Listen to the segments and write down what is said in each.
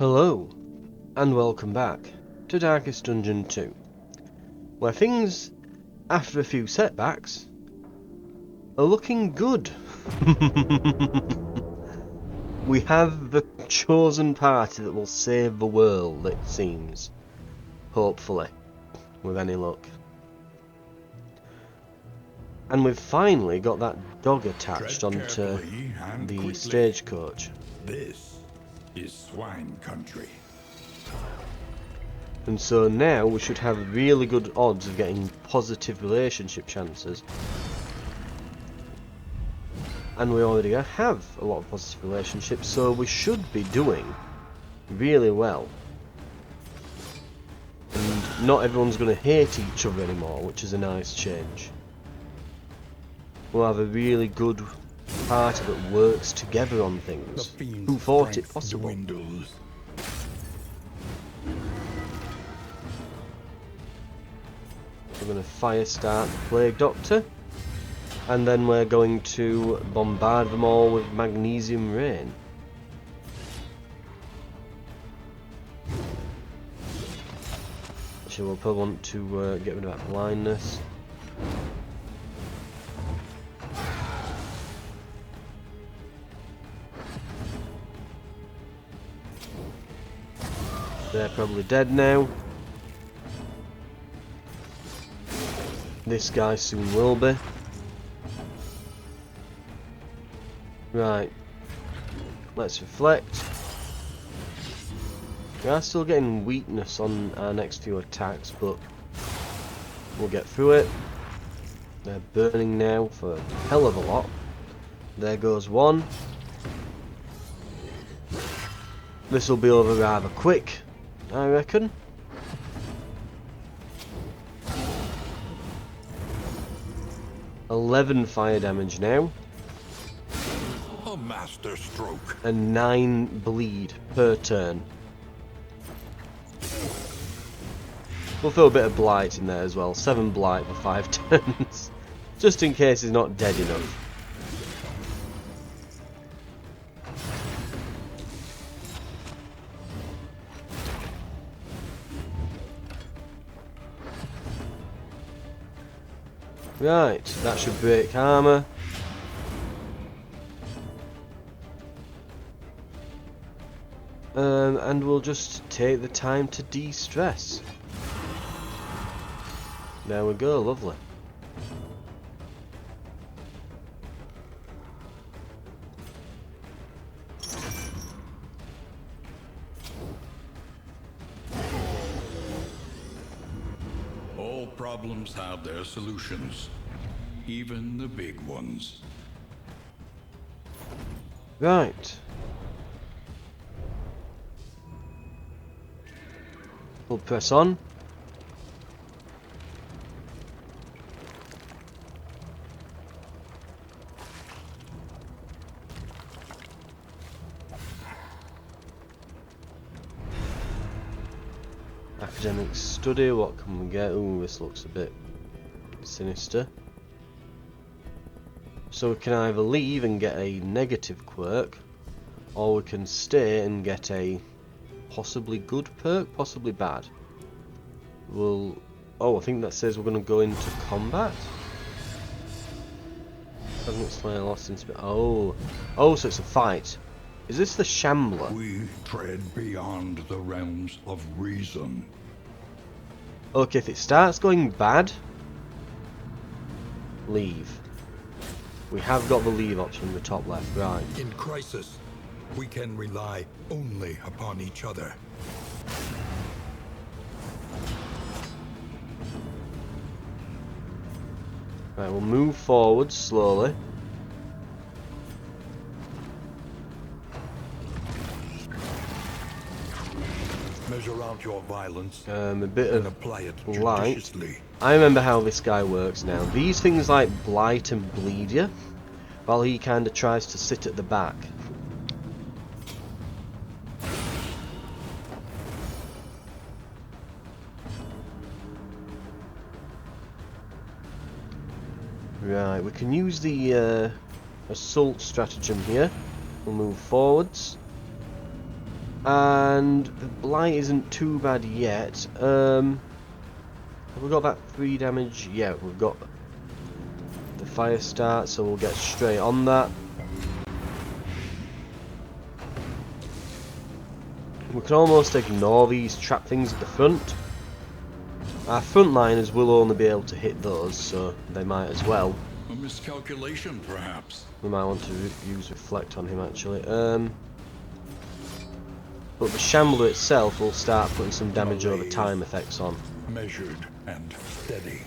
Hello, and welcome back to Darkest Dungeon 2, where things, after a few setbacks, are looking good. We have the chosen party that will save the world, it seems. Hopefully, with any luck. And we've finally got that dog attached onto the stagecoach. This is swine country. And so now we should have really good odds of getting positive relationship chances. And we already have a lot of positive relationships, so we should be doing really well. And not everyone's going to hate each other anymore, which is a nice change. We'll have a really good party that works together on things. Who thought it possible? Dwindles. We're going to fire start the Plague Doctor, and then we're going to bombard them all with magnesium rain. Actually, we'll probably want to get rid of that blindness. They're probably dead now. This guy soon will be. Right. Let's reflect. We are still getting weakness on our next few attacks, but we'll get through it. They're burning now for a hell of a lot. There goes one. This will be over rather quick, I reckon. $11 fire damage now. A master stroke. And 9 bleed per turn. We'll throw a bit of blight in there as well. 7 blight for 5 turns. Just in case he's not dead enough. Right, that should break armour. And we'll just take the time to de-stress. There we go, lovely. All problems have their solutions, even the big ones. Right. We'll press on. Academic study, what can we get? Ooh, this looks a bit sinister. So we can either leave and get a negative quirk, or we can stay and get a possibly good perk, possibly bad. We'll... oh, I think that says we're going to go into combat. Doesn't explain lost in space. Oh, so it's a fight. Is this the Shambler? We tread beyond the realms of reason. Okay, if it starts going bad, leave. We have got the leave option in the top left, right. In crisis, we can rely only upon each other. Right, we'll move forward slowly. Measure out your violence A bit and of apply it light. judiciously. I remember how this guy works now. These things like blight and bleed you, while he kind of tries to sit at the back. Right, we can use the assault stratagem here. We'll move forwards. And the blight isn't too bad yet. Have we got that 3 damage? Yeah, we've got the fire start, so we'll get straight on that. We can almost ignore these trap things at the front. Our frontliners will only be able to hit those, so they might as well. A miscalculation, perhaps. We might want to use reflect on him actually. But the shambler itself will start putting some damage over time effects on. Measured and steady.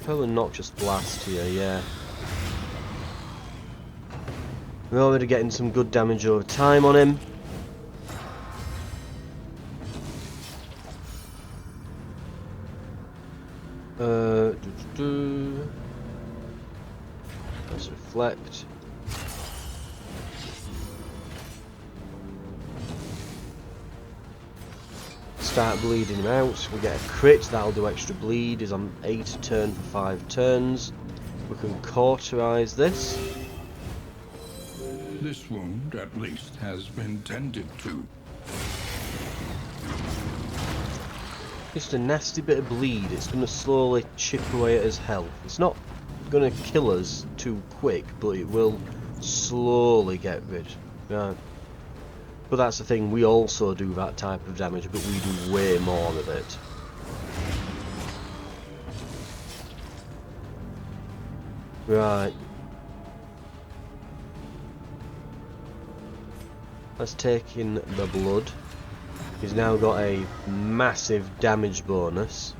Probably noxious blast here, yeah. We're already getting some good damage over time on him. Let's reflect. Start bleeding him out. We get a crit, that'll do extra bleed. He's on 8 a turn for 5 turns. We can cauterize this. This wound, at least, has been tended to. Just a nasty bit of bleed. It's going to slowly chip away at his health. It's not going to kill us too quick, but it will slowly get rid. Right. But that's the thing, we also do that type of damage, but we do way more of it. Right. Let's take in the blood. He's now got a massive damage bonus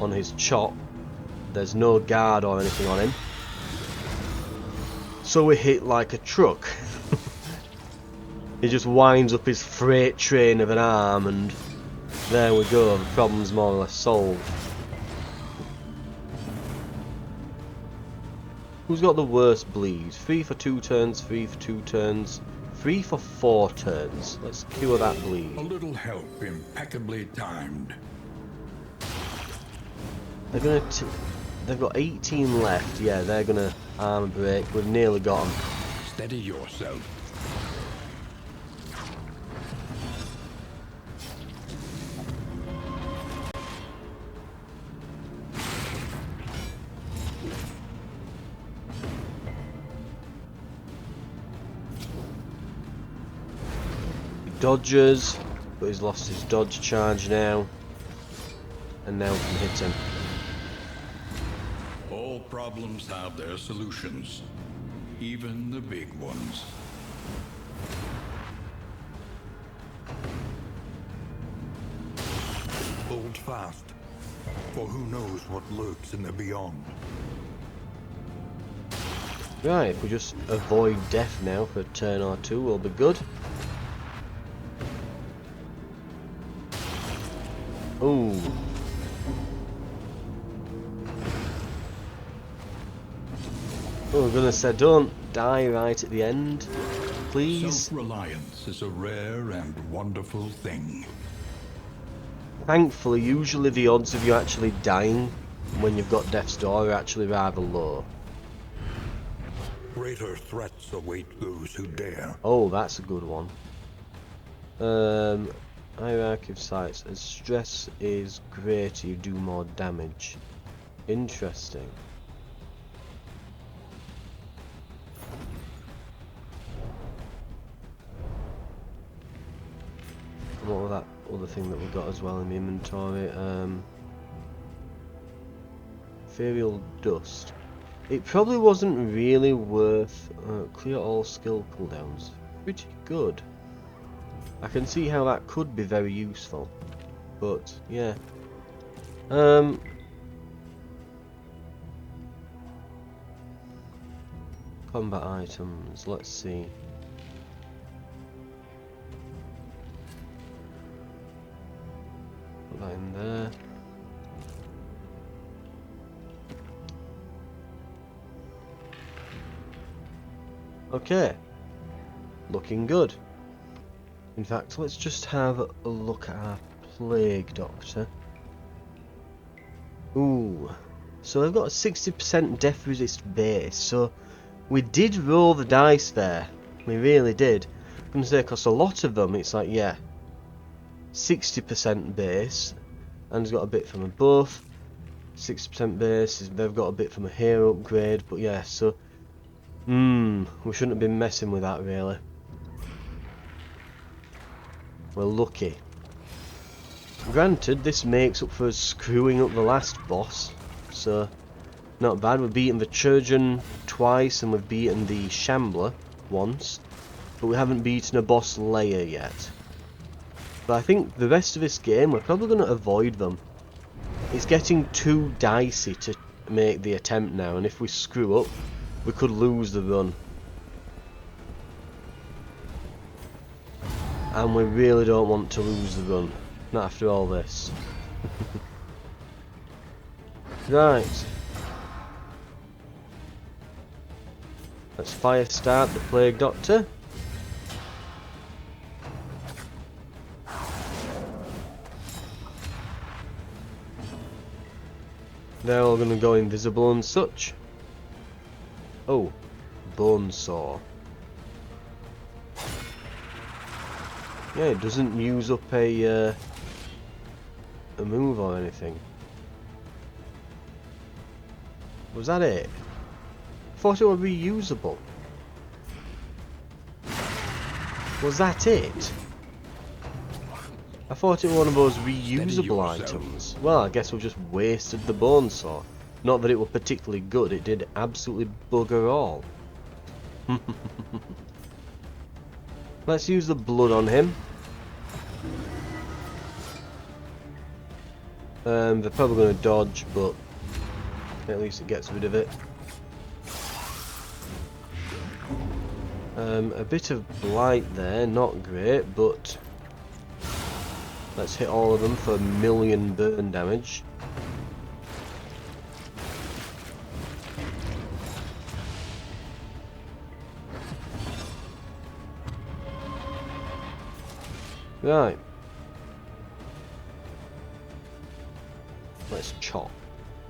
on his chop. There's no guard or anything on him. So we hit like a truck. He just winds up his freight train of an arm and there we go, the problem's more or less solved. Who's got the worst bleed? 3 for 2 turns, 3 for 2 turns, 3 for 4 turns. Let's cure that bleed. A little help impeccably timed. They've got 18 left, yeah, they're gonna armor break. We've nearly got them. Steady yourself. Dodges, but he's lost his dodge charge now. And now we can hit him. All problems have their solutions, even the big ones. Hold fast, for who knows what lurks in the beyond. Right, if we just avoid death now for a turn or two, we'll be good. Ooh. Oh, I'm gonna say don't die right at the end, please. Self-reliance is a rare and wonderful thing. Thankfully, usually the odds of you actually dying when you've got Death's Door are actually rather low. Greater threats await those who dare. Oh, that's a good one. Hierarchy of sites. As stress is greater, you do more damage. Interesting. What was that other thing that we got as well in the inventory? Ethereal dust. It probably wasn't really worth clear all skill cooldowns. Pretty good. I can see how that could be very useful, but yeah. Combat items. Let's see. Put that in there. Okay. Looking good. In fact, let's just have a look at our Plague Doctor. Ooh, so I've got a 60% death resist base, so we did roll the dice there. We really did. I'm going to say, because a lot of them, it's like, yeah, 60% base, and it's got a bit from a buff. 60% base, they've got a bit from a hero upgrade, but yeah, so we shouldn't have been messing with that really. We're lucky. Granted, this makes up for screwing up the last boss, so not bad. We've beaten the Trojan twice and we've beaten the Shambler once, but we haven't beaten a boss layer yet. But I think the rest of this game we're probably going to avoid them. It's getting too dicey to make the attempt now, and if we screw up, we could lose the run. And we really don't want to lose the run, not after all this. Right. Let's fire start the Plague Doctor. They're all going to go invisible and such. Oh, Bone Saw. Yeah, it doesn't use up a move or anything. Was that it? I thought it would be reusable. Was that it? I thought it was one of those reusable items. Well, I guess we just wasted the Bone Saw. Not that it was particularly good, it did absolutely bugger all. Let's use the blood on him. They're probably going to dodge, but at least it gets rid of it. A bit of blight there, not great, but let's hit all of them for 1,000,000 burn damage. Right. Let's chop.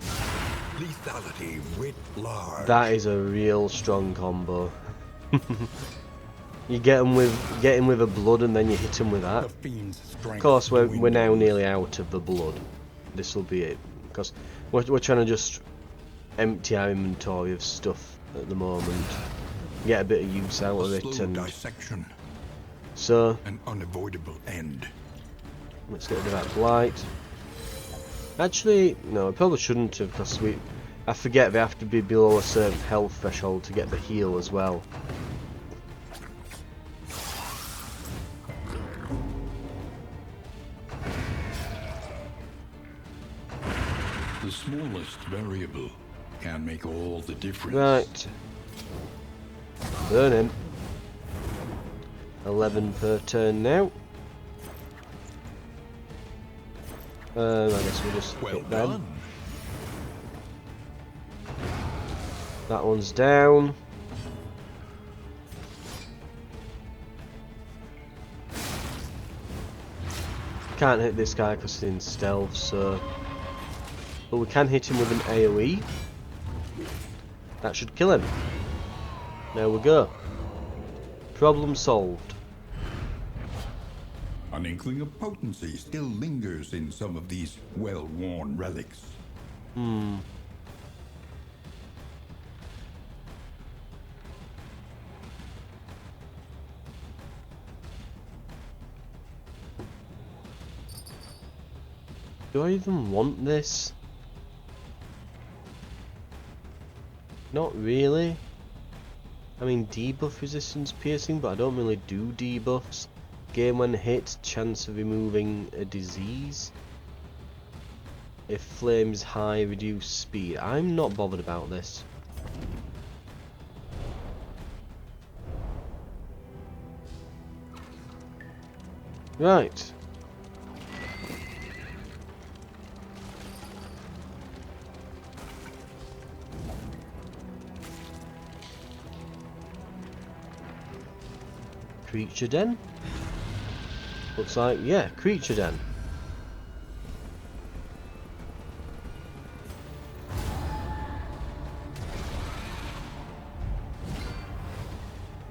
Lethality writ large. That is a real strong combo. You get him with a blood and then you hit him with that. Of course, we're now nearly out of the blood. This will be it, because we're trying to just empty our inventory of stuff at the moment, get a bit of use out of it, and dissection. So An unavoidable end. let's get rid of that blight. Actually, no, I probably shouldn't have, because I forget they have to be below a certain health threshold to get the heal as well. The smallest variable can make all the difference. Right. Burn him. 11 per turn now. I guess we'll just hit them. That one's down. Can't hit this guy because he's in stealth, so... But we can hit him with an AoE. That should kill him. There we go. Problem solved. An inkling of potency still lingers in some of these well-worn relics. Do I even want this? Not really. I mean, debuff resistance piercing, but I don't really do debuffs. Game when hit, chance of removing a disease. If flames high, reduce speed. I'm not bothered about this. Right. Creature den. Looks like, yeah, creature den.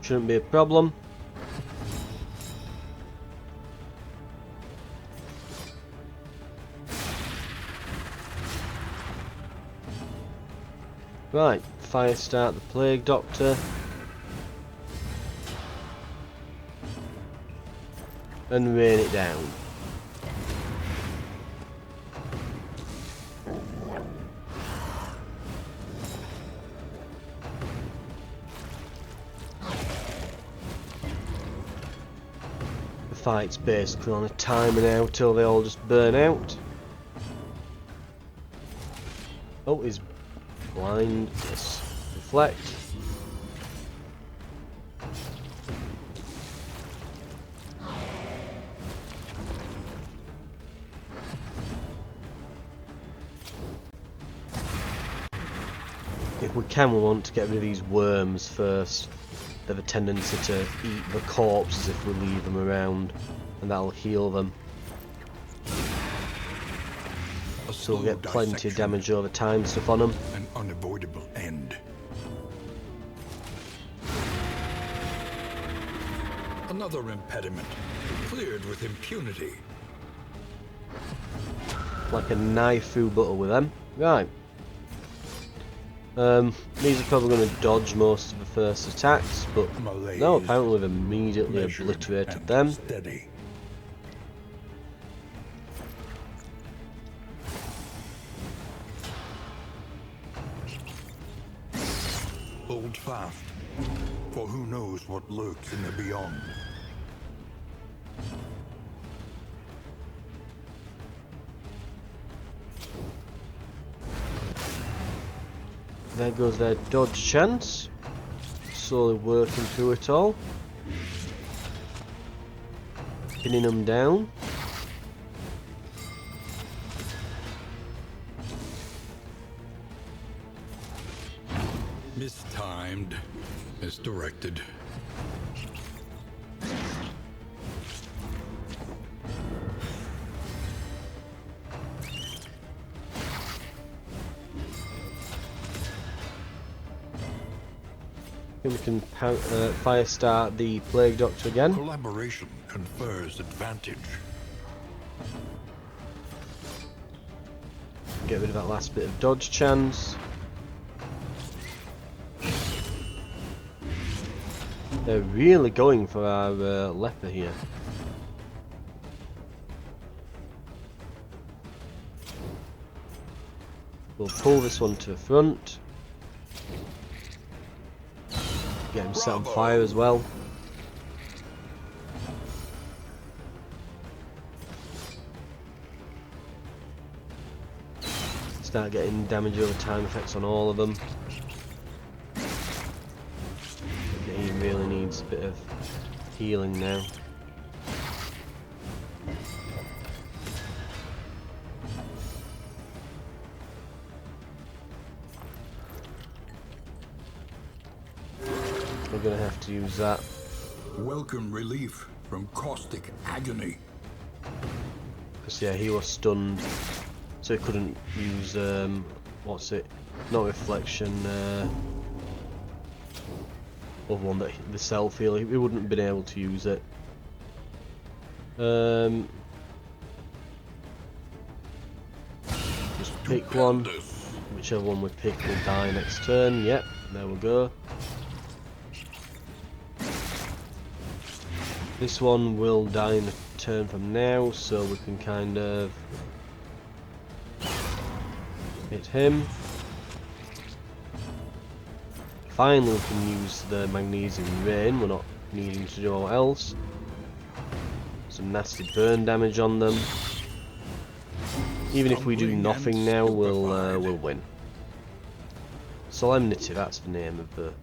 Shouldn't be a problem. Right, fire start the plague doctor. And rain it down. The fight's basically on a timer now till they all just burn out. Oh, he's blind. Yes. Reflect. If we can, we want to get rid of these worms first. They have a tendency to eat the corpses if we leave them around, and that'll heal them. So we'll get plenty of damage over time stuff on them. An unavoidable end. Another impediment, cleared with impunity. Like a knife through butter with them. Right. These are probably going to dodge most of the first attacks, but no, apparently we've immediately obliterated them. Steady. Hold fast, for who knows what lurks in the beyond. There goes their dodge chance. Slowly working through it all. Pinning them down. Mistimed, misdirected. We can fire start the plague doctor again. Collaboration confers advantage. Get rid of that last bit of dodge chance. They're really going for our leper here. We'll pull this one to the front. Get him set on fire as well. Start getting damage over time effects on all of them. He really needs a bit of healing now. We're gonna have to use that. Welcome relief from caustic agony. Because yeah, he was stunned, so he couldn't use what's it? Not reflection. Other one that the self heal. He wouldn't have been able to use it. Just pick one. Whichever one we pick will die next turn. Yep, there we go. This one will die in a turn from now, so we can kind of hit him. Finally we can use the magnesium rain, we're not needing to do all else. Some nasty burn damage on them. Even if we do nothing now, we'll win. Solemnity, that's the name of the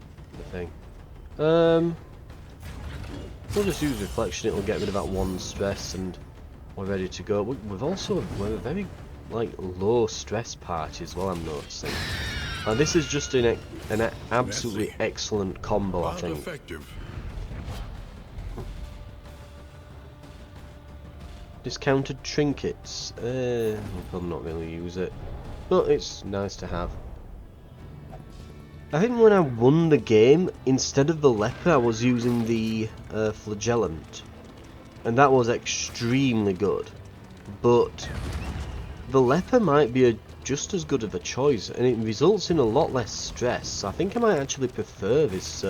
thing. We'll just use reflection, it'll get rid of that one stress and we're ready to go. We're a very like low stress party as well, I'm noticing. This is just an absolutely excellent combo, I think. Effective. Discounted trinkets. We'll probably not really use it, but it's nice to have. I think when I won the game, instead of the leper, I was using the flagellant, and that was extremely good. But the leper might be just as good of a choice, and it results in a lot less stress. I think I might actually prefer this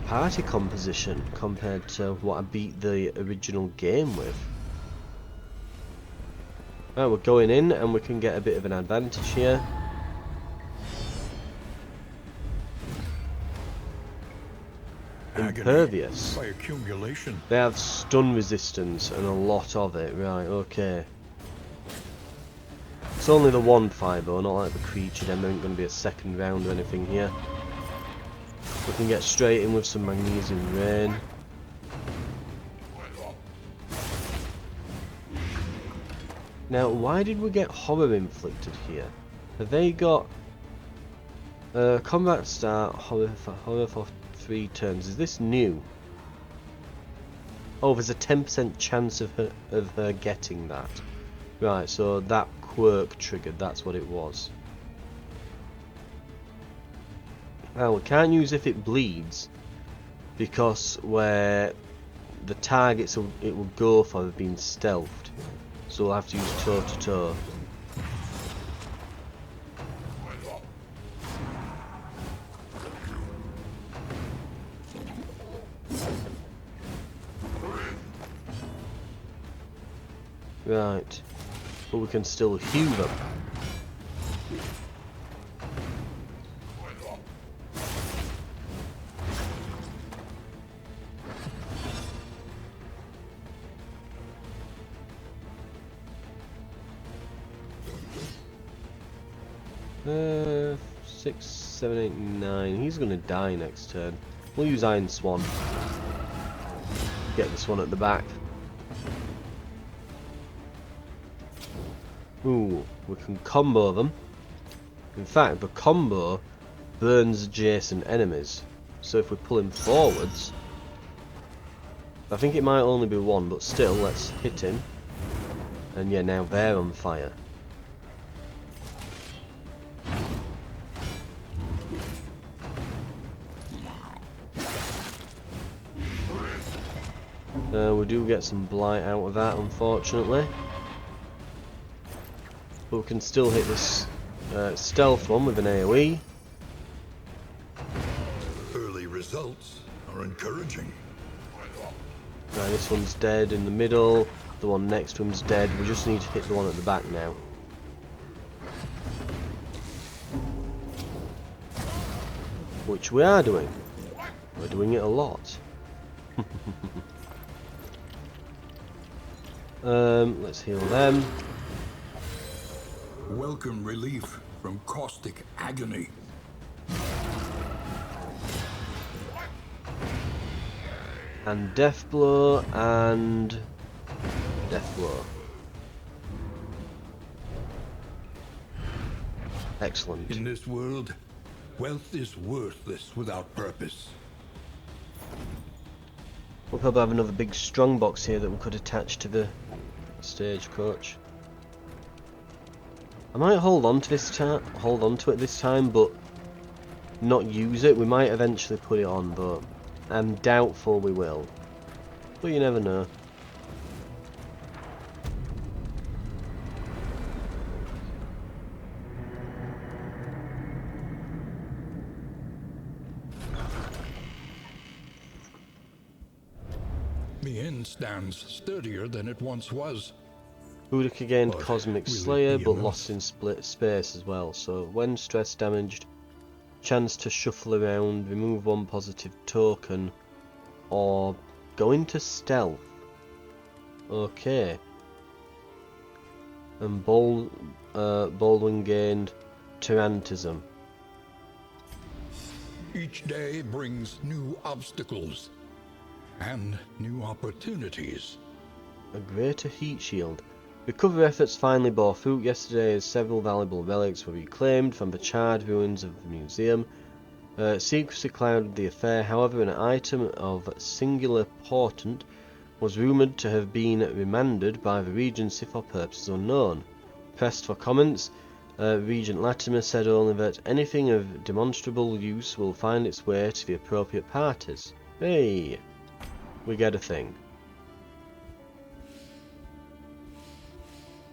party composition compared to what I beat the original game with. Right, we're going in, and we can get a bit of an advantage here. Impervious. By accumulation. They have stun resistance and a lot of it. Right, okay. It's only the one fibre, not like the creature. Then there ain't going to be a second round or anything here. We can get straight in with some magnesium rain. Now, why did we get horror inflicted here? Have they got combat start horror for 3 turns? Is this new? Oh, there's a 10% chance of her getting that. Right, so that quirk triggered. That's what it was. Well, we can't use if it bleeds, because where the targets it will go for have been stealthed. So we'll have to use toe to toe. Right, but we can still hew them. Uh, 6, 7, 8, 9. He's gonna die next turn. We'll use Iron Swan. Get this one at the back. Ooh, we can combo them. In fact, the combo burns adjacent enemies. So if we pull him forwards, I think it might only be one, but still, let's hit him. And yeah, now they're on fire. We do get some blight out of that, unfortunately. But we can still hit this stealth one with an AoE. Early results are encouraging. Right, this one's dead in the middle. The one next to him's dead. We just need to hit the one at the back now. Which we are doing. We're doing it a lot. Let's heal them. Welcome relief from caustic agony. And death blow and death blow. Excellent. In this world, wealth is worthless without purpose. We'll probably have another big strong box here that we could attach to the stagecoach. I might hold on to it this time, but not use it. We might eventually put it on, but I'm doubtful we will. But you never know. The inn stands sturdier than it once was. Boudica gained But Cosmic will it Slayer, be but enough? lost in split space as well. So when stress damaged, chance to shuffle around, remove 1 positive token, or go into stealth. Okay. And Baldwin gained Tyrantism. Each day brings new obstacles and new opportunities. A greater heat shield. Recovery efforts finally bore fruit yesterday as several valuable relics were reclaimed from the charred ruins of the museum. Secrecy clouded the affair, however an item of singular portent was rumoured to have been remanded by the Regency for purposes unknown. Pressed for comments, Regent Latimer said only that anything of demonstrable use will find its way to the appropriate parties. Hey, we get a thing.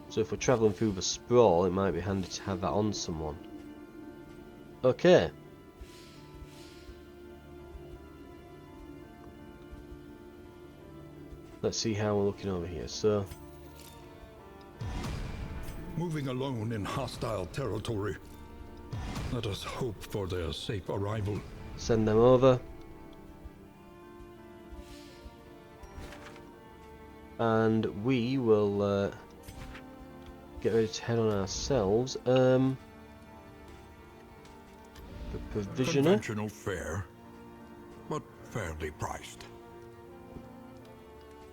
So if we're travelling through the sprawl, it might be handy to have that on someone. Okay. Let's see how we're looking over here. So, Moving alone in hostile territory. Let us hope for their safe arrival. send them over. And we will get ready to head on ourselves. The provisioner. Conventional fare, but fairly priced.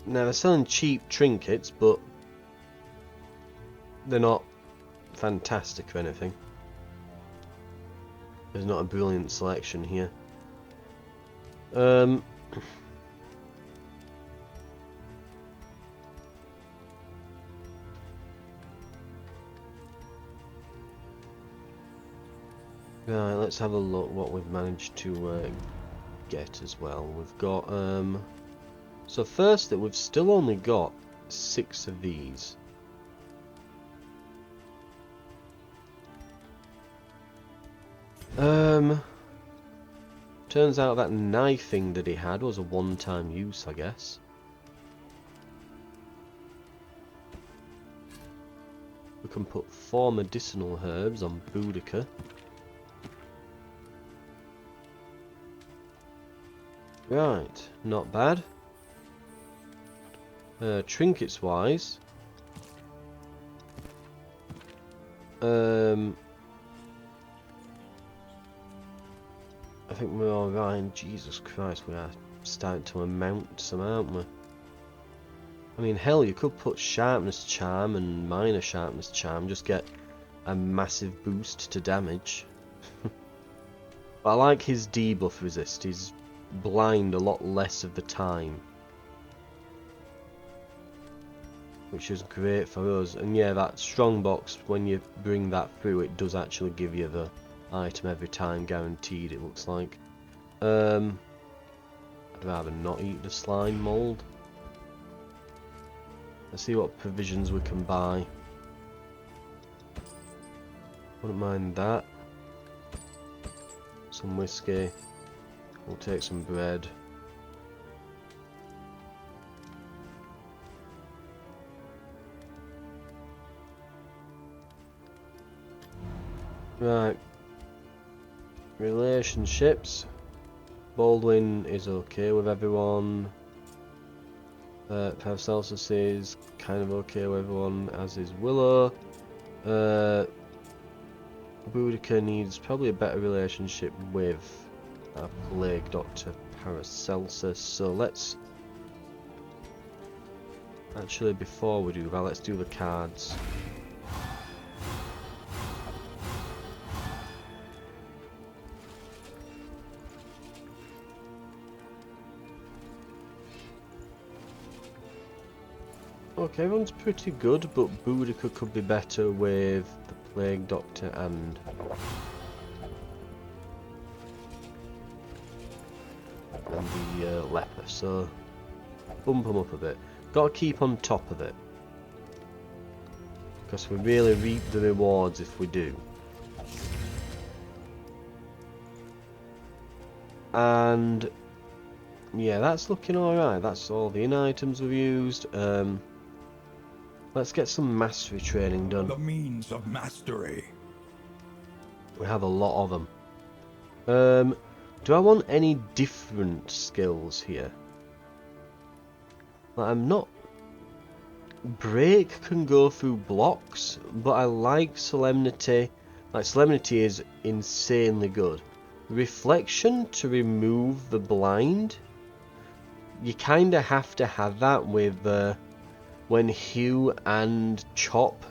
Now they're selling cheap trinkets, but they're not fantastic or anything. There's not a brilliant selection here. Right, let's have a look what we've managed to get as well. We've got so first that we've still only got 6 of these. Turns out that knifing that he had was a one-time use, I guess. We can put 4 medicinal herbs on Boudica. Right, not bad. Trinkets wise, I think we're alright. Jesus Christ, we are starting to amount some, aren't we? I mean, hell, you could put sharpness charm and minor sharpness charm, just get a massive boost to damage. But I like his debuff resist. He's blind a lot less of the time, which is great for us. And yeah, that strong box, when you bring that through, it does actually give you the item every time, guaranteed, it looks like. I'd rather not eat the slime mold. Let's see what provisions we can buy. Wouldn't mind that. Some whiskey. We'll take some bread. Right. Relationships. Baldwin is okay with everyone. Paracelsus is kind of okay with everyone, as is Willow. Boudica needs probably a better relationship with our Plague Doctor Paracelsus. So let's... Actually, before we do that, let's do the cards. Okay, everyone's pretty good, but Boudica could be better with the Plague Doctor and the leper, so bump them up a bit. Got to keep on top of it, because we really reap the rewards if we do. And yeah, that's looking alright. That's all the in-items we've used. Let's get some mastery training done. The means of mastery. We have a lot of them. Do I want any different skills here? Like, I'm not... Break can go through blocks, but I like Solemnity. Like, Solemnity is insanely good. Reflection to remove the blind. You kind of have to have that with when Hugh and Chop,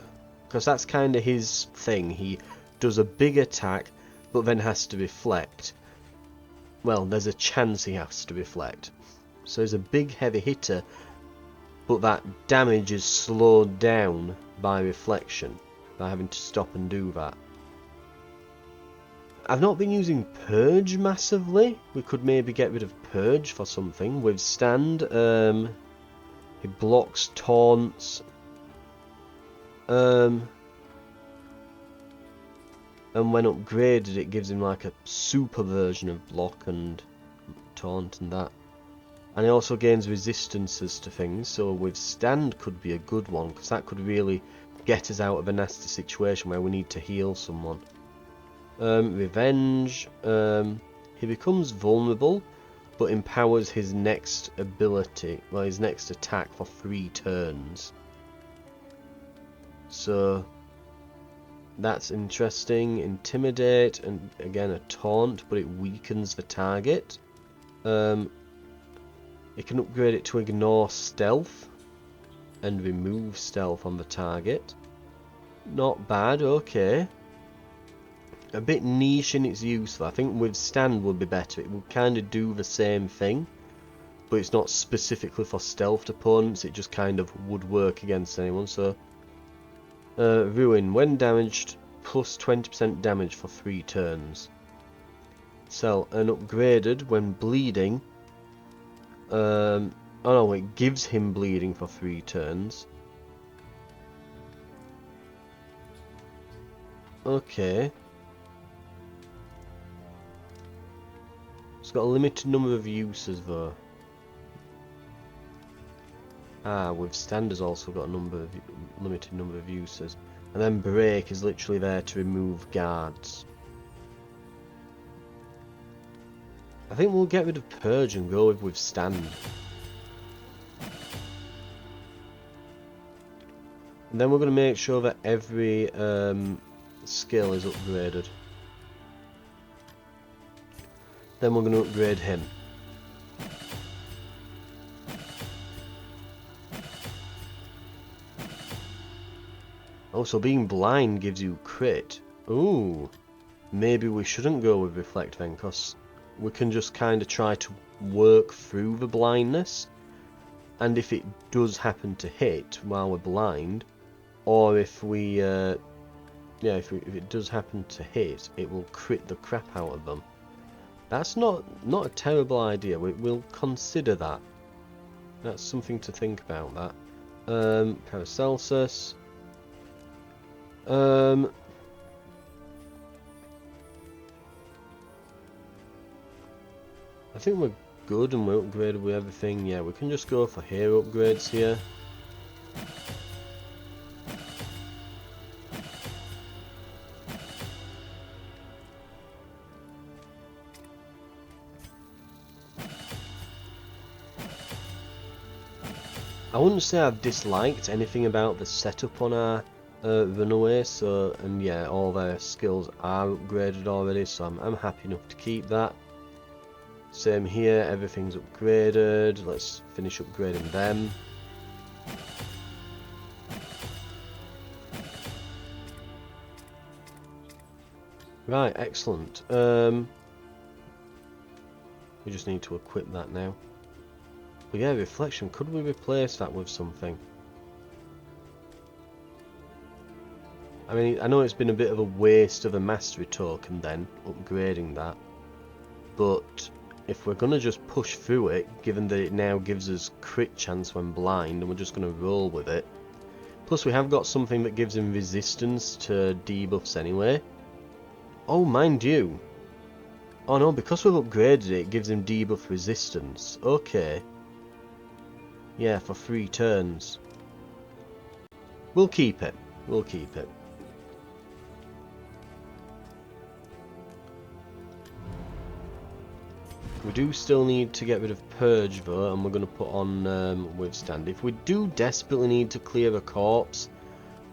because that's kind of his thing. He does a big attack, but then has to reflect. Well, there's a chance he has to reflect. So he's a big heavy hitter, but that damage is slowed down by reflection, by having to stop and do that. I've not been using Purge massively. We could maybe get rid of Purge for something. Withstand, it blocks taunts, and when upgraded it gives him like a super version of block and taunt and that. And it also gains resistances to things, so Withstand could be a good one, because that could really get us out of a nasty situation where we need to heal someone. Revenge, he becomes vulnerable, but empowers his next ability, well, his next attack for 3 turns. So that's interesting. Intimidate, and again a taunt, but it weakens the target. You can upgrade it to ignore stealth and remove stealth on the target. Not bad, okay. A bit niche in its use though. I think Withstand would be better. It would kind of do the same thing, but it's not specifically for stealthed opponents. It just kind of would work against anyone. So Ruin, when damaged, plus 20% damage for 3 turns. Sell, and upgraded when bleeding. Oh no, it gives him bleeding for 3 turns. Okay. It's got a limited number of uses though. Withstand has also got a limited number of uses. And then Break is literally there to remove guards. I think we'll get rid of Purge and go with Withstand. And then we're going to make sure that every skill is upgraded. Then we're going to upgrade him. Also, being blind gives you crit. Ooh, maybe we shouldn't go with Reflect then, because we can just kind of try to work through the blindness. And if it does happen to hit while we're blind, or if we, if it does happen to hit, it will crit the crap out of them. That's not a terrible idea. We'll consider that. That's something to think about. That. Paracelsus. I think we're good and we're upgraded with everything. Yeah, we can just go for hero upgrades here. I wouldn't say I've disliked anything about the setup on our runaway, so, and yeah, all their skills are upgraded already, so I'm happy enough to keep that. Same here, everything's upgraded. Let's finish upgrading them. Right, excellent. We just need to equip that now. But yeah, reflection, could we replace that with something? I mean, I know it's been a bit of a waste of a mastery token then, upgrading that. But if we're going to just push through it, given that it now gives us crit chance when blind, and we're just going to roll with it. Plus we have got something that gives him resistance to debuffs anyway. Oh, mind you. Oh no, because we've upgraded it, it gives him debuff resistance. Okay. Yeah, for 3 turns. We'll keep it. We'll keep it. We do still need to get rid of Purge though, and we're going to put on Withstand. If we do desperately need to clear a corpse,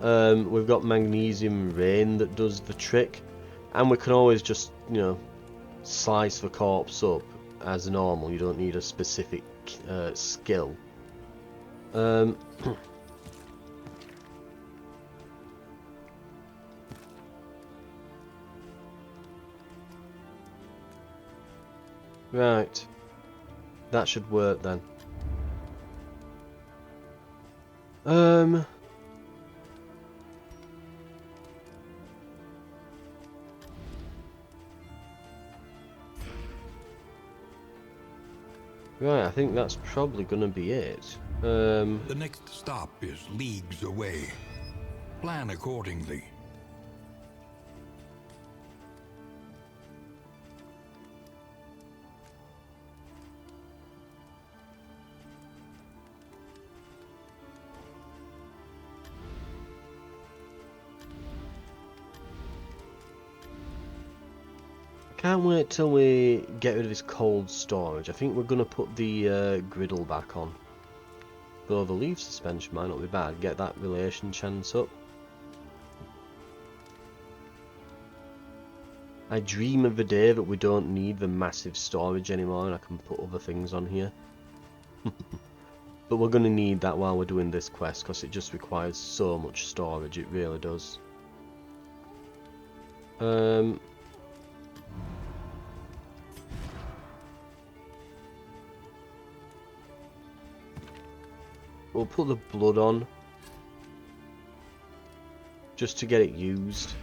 we've got Magnesium Rain that does the trick, and we can always just, you know, slice the corpse up as normal. You don't need a specific skill. Right, that should work then. Um. Right, I think that's probably gonna be it. The next stop is leagues away. Plan accordingly. Can't wait till we get rid of this cold storage. I think we're gonna put the griddle back on. Though the leaf suspension might not be bad. Get that relation chance up. I dream of the day that we don't need the massive storage anymore and I can put other things on here. But we're going to need that while we're doing this quest because it just requires so much storage, it really does. We'll put the blood on just to get it used.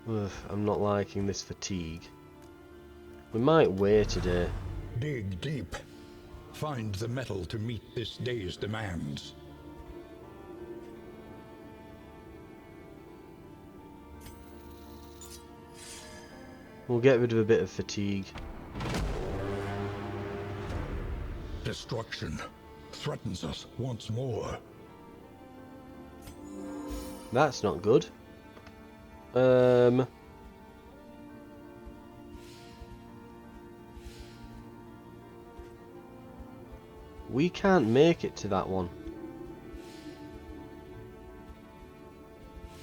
Ugh, I'm not liking this fatigue. We might wait a day. Dig deep. Find the metal to meet this day's demands. We'll get rid of a bit of fatigue. Destruction threatens us once more. That's not good. We can't make it to that one.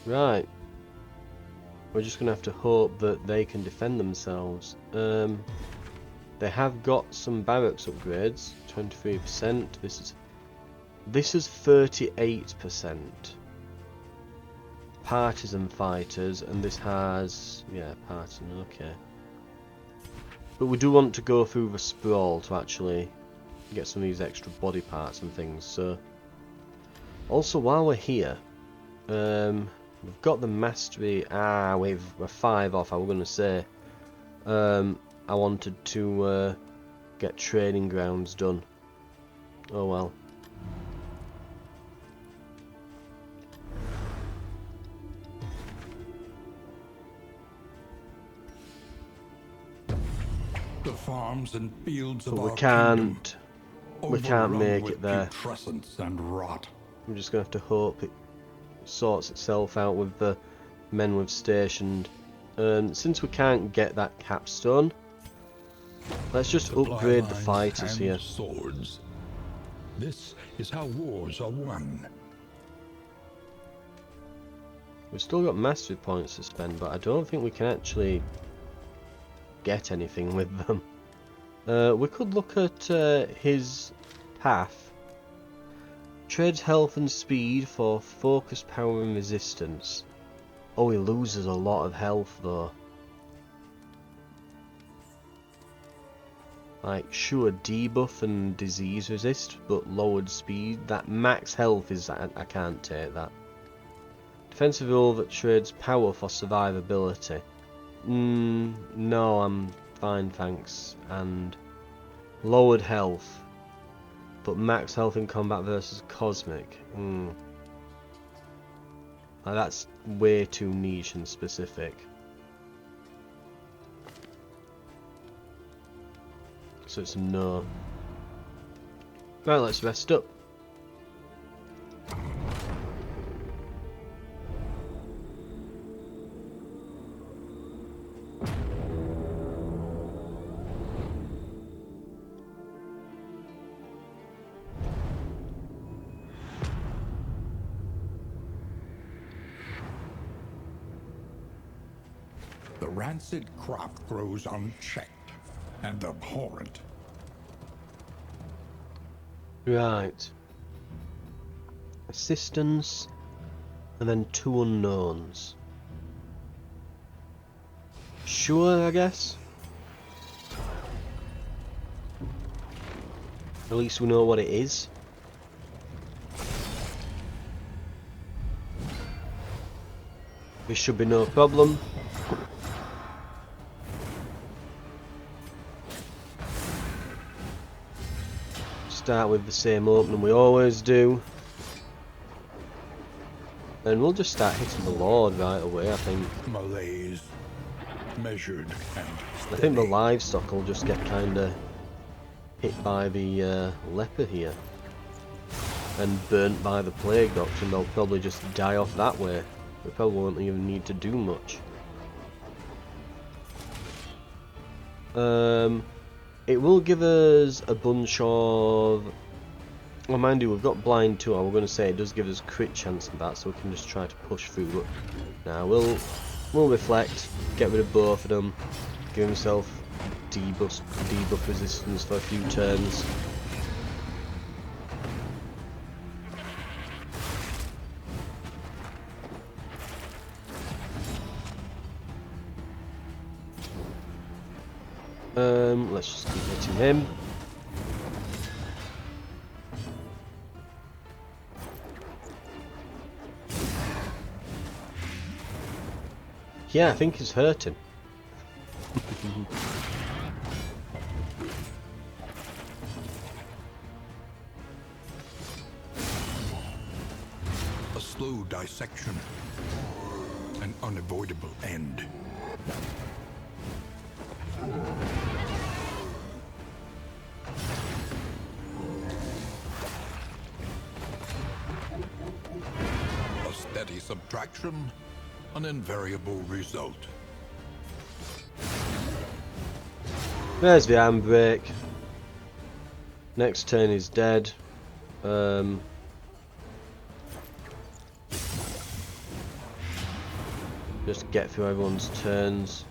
Right. We're just gonna have to hope that they can defend themselves. They have got some barracks upgrades, 23%. This is 38%. Partisan fighters, and this has, yeah, partisan, okay. But we do want to go through the sprawl to actually get some of these extra body parts and things. So, also while we're here, we've got the mastery. We're 5 off. I was going to say, I wanted to get training grounds done. Oh well. The farms and fields But of we our can't. kingdom, We can't overrun make with it there. putrescence and rot. We're just gonna have to hope it sorts itself out with the men we've stationed. Since we can't get that capstone, let's just Supply upgrade the lines fighters and here. Swords. This is how wars are won. We've still got mastery points to spend, but I don't think we can actually get anything with them. We could look at his path. Trades health and speed for focus, power and resistance. Oh, he loses a lot of health though. Like, sure, debuff and disease resist, but lowered speed. That max health is... I can't take that. Defensive rule that trades power for survivability. No, I'm fine, thanks. And lowered health, but max health in combat versus cosmic. Like, that's way too niche and specific. So it's a no. Right, let's rest up. The rancid crop grows unchecked and abhorrent. Right. Assistance, and then 2 unknowns. Sure, I guess. At least we know what it is. This should be no problem. Start with the same opening we always do. And we'll just start hitting the Lord right away, I think. Malaise, measured and I think the livestock will just get kinda hit by the leper here. And burnt by the plague doctrine. They'll probably just die off that way. We probably won't even need to do much. It will give us a bunch of... Well, mind you, we've got blind too. I was going to say it does give us crit chance of that, so we can just try to push through. But now we'll reflect, get rid of both of them, give himself debuff resistance for a few turns. Let's just keep hitting him. Yeah, I think he's hurting. a slow dissection, an unavoidable end. A steady subtraction, an invariable result. There's the handbrake. Next turn is dead. Just get through everyone's turns.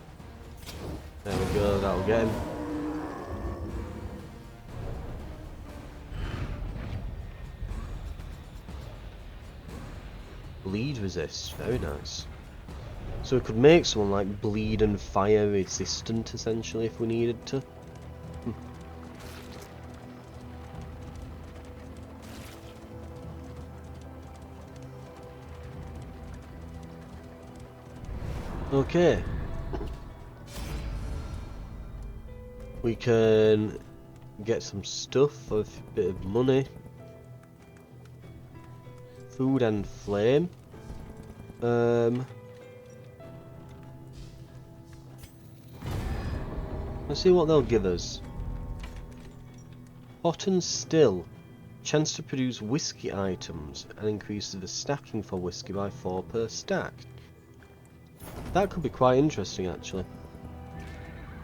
There we go, that'll get him. Bleed resist, very nice. So we could make someone like bleed and fire resistant essentially if we needed to. Okay. We can get some stuff for a bit of money. Food and flame. Let's see what they'll give us. Hot and still. Chance to produce whiskey items and increases the stacking for whiskey by 4 per stack. That could be quite interesting actually.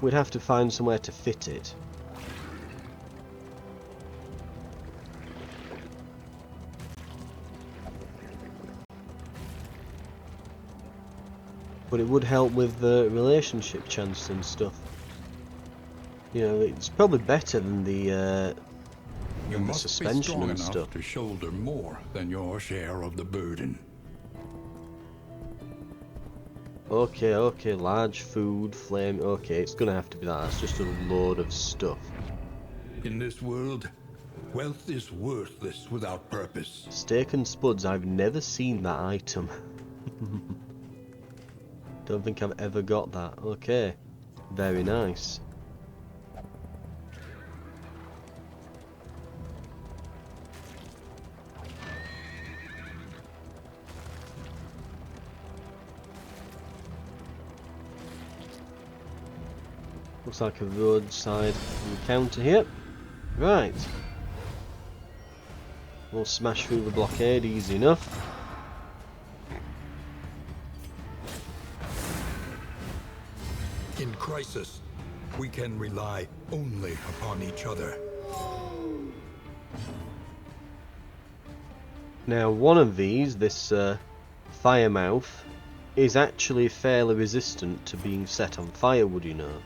We'd have to find somewhere to fit it. But it would help with the relationship chance and stuff. You know, it's probably better than the suspension and stuff. To shoulder more than your share of the burden. Okay, okay, large food, flame, okay, it's gonna have to be that, that's just a load of stuff. In this world, wealth is worthless without purpose. Steak and spuds, I've never seen that item. Don't think I've ever got that, okay, very nice. Looks like a roadside encounter here. Right. We'll smash through the blockade easy enough. In crisis, we can rely only upon each other. Now one of these, this Firemouth, is actually fairly resistant to being set on fire, would you know?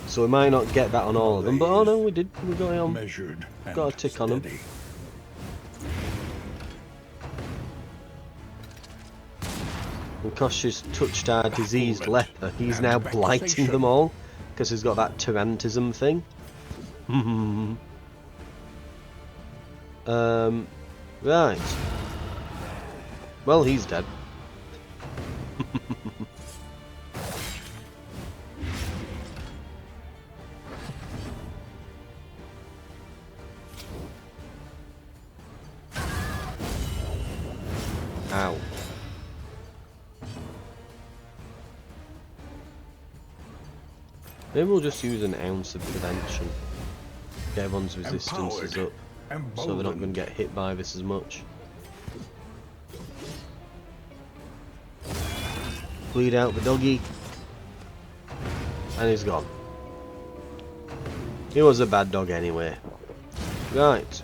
So we might not get that on all of them, but oh no, we did. We got it on. Measured and got a tick on them. steady. Because she's touched our diseased Hold it. leper, he's now blighting them all because he's got that tarantism thing. Right. Well, he's dead. Ow. Maybe we'll just use an ounce of prevention. Get everyone's resistances up, so they're not going to get hit by this as much. Bleed out the doggy. And he's gone. He was a bad dog anyway. Right.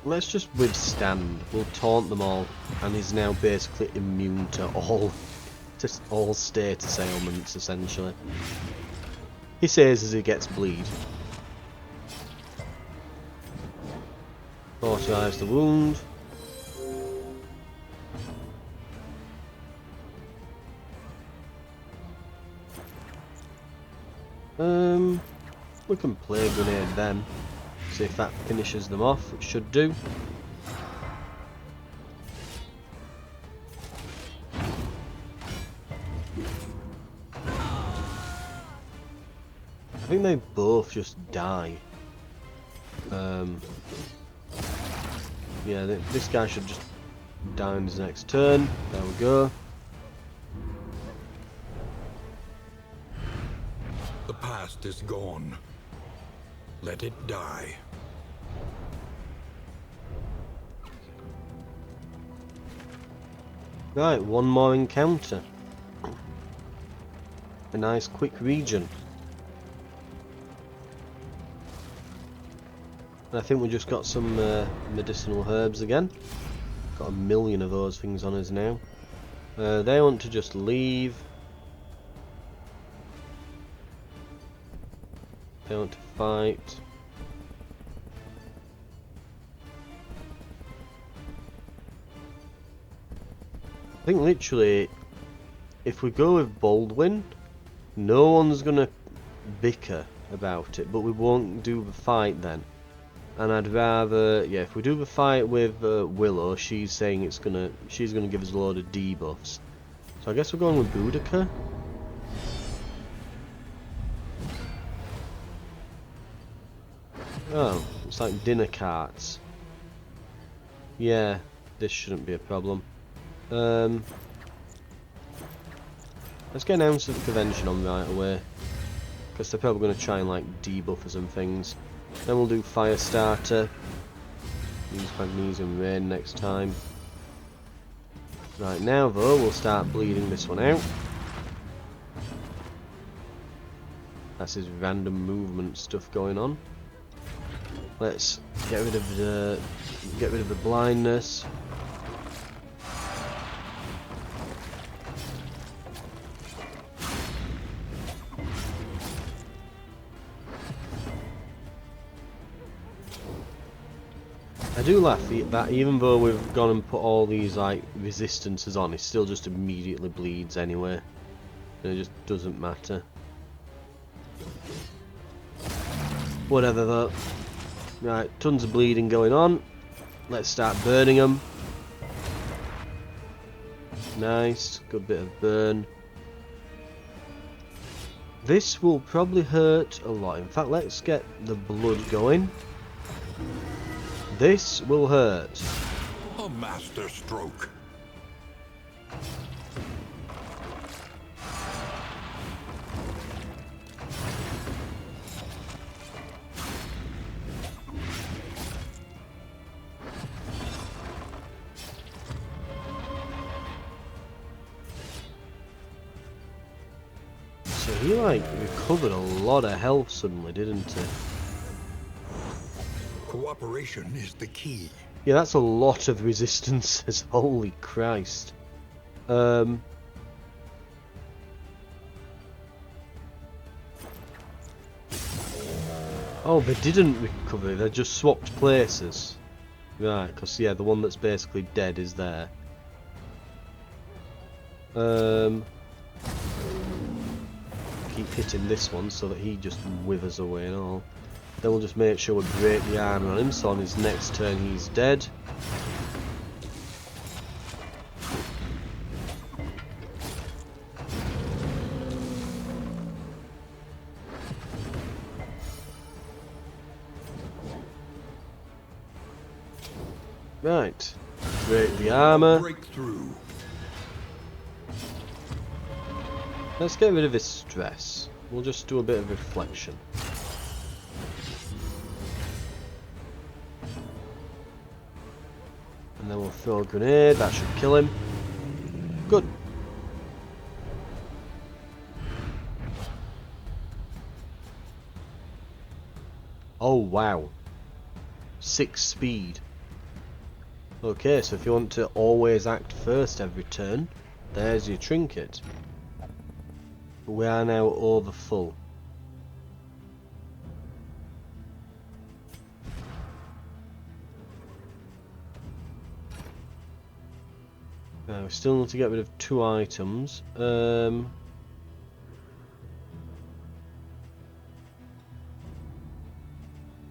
Let's just withstand. We'll taunt them all, and he's now basically immune to all status ailments, essentially. He says as he gets bleed. Cauterize the wound. We can plague grenade them. See if that finishes them off. It should do. I think they both just die. Yeah, this guy should just die on his next turn. There we go. The past is gone. Let it die. Right, one more encounter. A nice quick region. And I think we just got some medicinal herbs again. Got a million of those things on us now. They want to just leave. They want to fight. I think literally, if we go with Baldwin, no one's gonna bicker about it, but we won't do the fight then. And I'd rather, yeah, if we do the fight with Willow, she's saying she's gonna give us a load of debuffs. So I guess we're going with Boudica. Oh, it's like dinner carts. Yeah, this shouldn't be a problem. Let's get an ounce of prevention on right away, because they're probably going to try and like debuff us and things. Then we'll do fire starter. Use magnesium rain next time. Right now though, we'll start bleeding this one out. That's his random movement stuff going on. Let's get rid of the blindness. I do laugh that even though we've gone and put all these like resistances on, it still just immediately bleeds anyway. And it just doesn't matter. Whatever though. Right, tons of bleeding going on. Let's start burning them. Nice, good bit of burn. This will probably hurt a lot. In fact, let's get the blood going. This will hurt. A master stroke. So he like recovered a lot of health suddenly, didn't he? Cooperation is the key. Yeah, that's a lot of resistances. Holy Christ. Oh, they didn't recover. They just swapped places. Right, because yeah, the one that's basically dead is there. Keep hitting this one so that he just withers away and all. Then we'll just make sure we break the armor on him, so on his next turn he's dead. Right, break the armor. Breakthrough. Let's get rid of his stress. We'll just do a bit of reflection. And then we'll throw a grenade, that should kill him. Good. Oh wow. 6 speed. Okay, so if you want to always act first every turn, there's your trinket. But we are now over full. Now we still need to get rid of 2 items. We're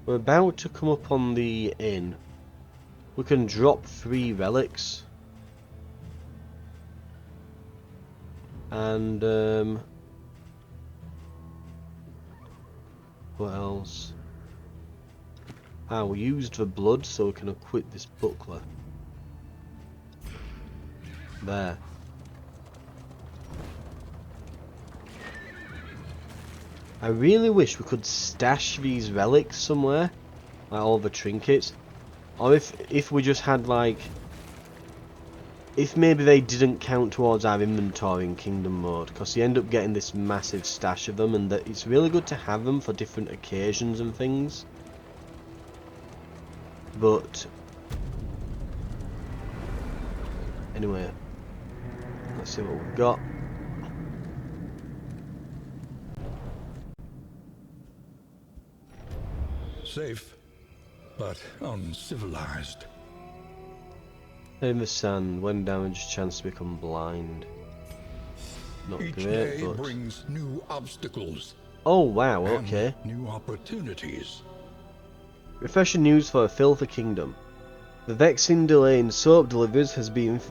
about to come up on the inn. We can drop 3 relics. And what else? We used the blood so we can equip this buckler. There. I really wish we could stash these relics somewhere, like all the trinkets, or if we just had like, if maybe they didn't count towards our inventory in Kingdom mode, because you end up getting this massive stash of them, and that it's really good to have them for different occasions and things. But anyway, let's see what we've got. Safe, but uncivilized. In the sand, when damaged, chance to become blind. Not Each great, day but brings new obstacles. oh wow, And okay. new opportunities. Refreshing news for a filthy kingdom. The vexing delay in soap deliveries has been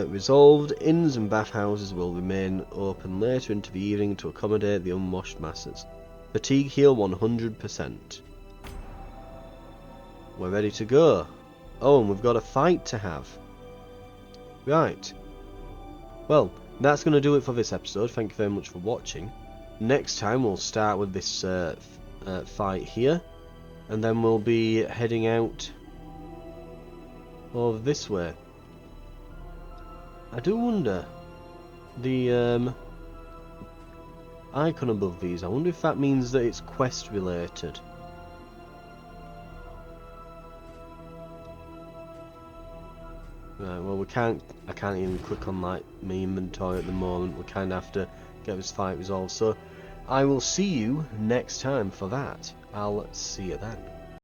resolved. Inns and bathhouses will remain open later into the evening to accommodate the unwashed masses. Fatigue heal 100%. We're ready to go. Oh, and we've got a fight to have. Right. Well, that's going to do it for this episode. Thank you very much for watching. Next time we'll start with this fight here. And then we'll be heading out over this way. I do wonder, the icon above these, I wonder if that means that it's quest related. Right, well I can't even click on like my inventory at the moment. We kind of have to get this fight resolved. So I will see you next time for that. I'll see you then.